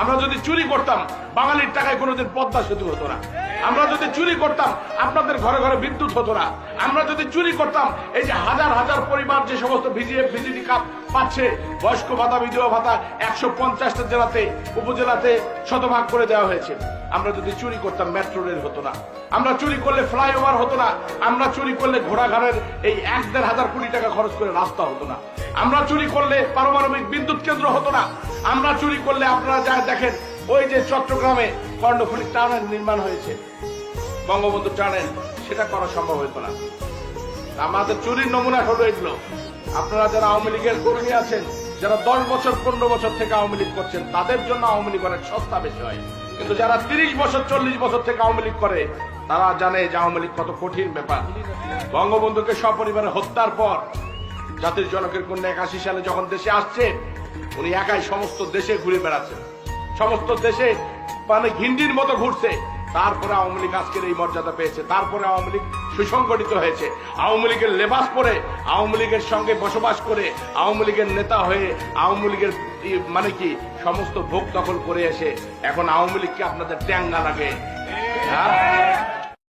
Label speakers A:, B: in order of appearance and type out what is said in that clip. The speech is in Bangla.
A: আমরা যদি চুরি করতাম বাঙালির টাকায় কোনোদিন পদ্মা সেতু হতো না। আমরা যদি চুরি করতাম আপনাদের ঘরে ঘরে বিদ্যুৎ হতো না। আমরা যদি চুরি করতাম এই যে হাজার হাজার পরিবার যে সমস্ত ভিজিটি কাপ পাচ্ছে, বয়স্ক ভাতা, বিধবা ভাতা 150টা জেলাতে উপজেলাতে শতভাগ করে দেওয়া হয়েছে। আমরা যদি চুরি করতাম মেট্রো রেল হতো না। আমরা চুরি করলে ফ্লাইওভার হতো না। আমরা চুরি করলে ঘোড়াঘাটের এই 1-1.5 কোটি টাকা খরচ করে রাস্তা হতো না। আমরা চুরি করলে পারমাণবিক বিদ্যুৎ কেন্দ্র হতো না। আমরা চুরি করলে আপনারা যা দেখেন ওই যে চট্টগ্রামে কর্ণফুলী টানেল নির্মাণ হয়েছে, বঙ্গবন্ধু টানেল, সেটা করা সম্ভব হতো না। আমাদের চুরির নমুনা হলো এগুলো। আপনারা যারা আওয়ামী লীগের কর্মী আছেন, যারা 10 বছর 15 বছর থেকে আওয়ামী লীগ করছেন, তাদের জন্য আওয়ামী লীগ অনেক সস্তা বেশি হয়। কিন্তু যারা 30 বছর 40 বছর থেকে আওয়ামী লীগ করে, তারা জানে যে আওয়ামী লীগ কত কঠিন ব্যাপার। বঙ্গবন্ধুকে সপরিবারে হত্যার পর জাতির জনকের কন্যা 81 সালে যখন দেশে আসছে, উনি একাই সমস্ত দেশে ঘুরে বেড়াচ্ছেন, সমস্ত দেশে মানে ঘিন্ডির মতো ঘুরছে। তারপরে আওয়ামী লীগ আজকের এই মর্যাদা পেয়েছে। তারপরে আওয়ামী লীগ সুসংগঠিত হয়েছে। আওয়ামী লীগের লেবাস পরে, আওয়ামী লীগের সঙ্গে বসবাস করে, আওয়ামী লীগের নেতা হয়ে, আওয়ামী লীগের মানে কি সমস্ত ভোগ দখল করে এসে এখন আওয়ামী লীগকে আপনাদের ট্যাঙ্গা লাগে।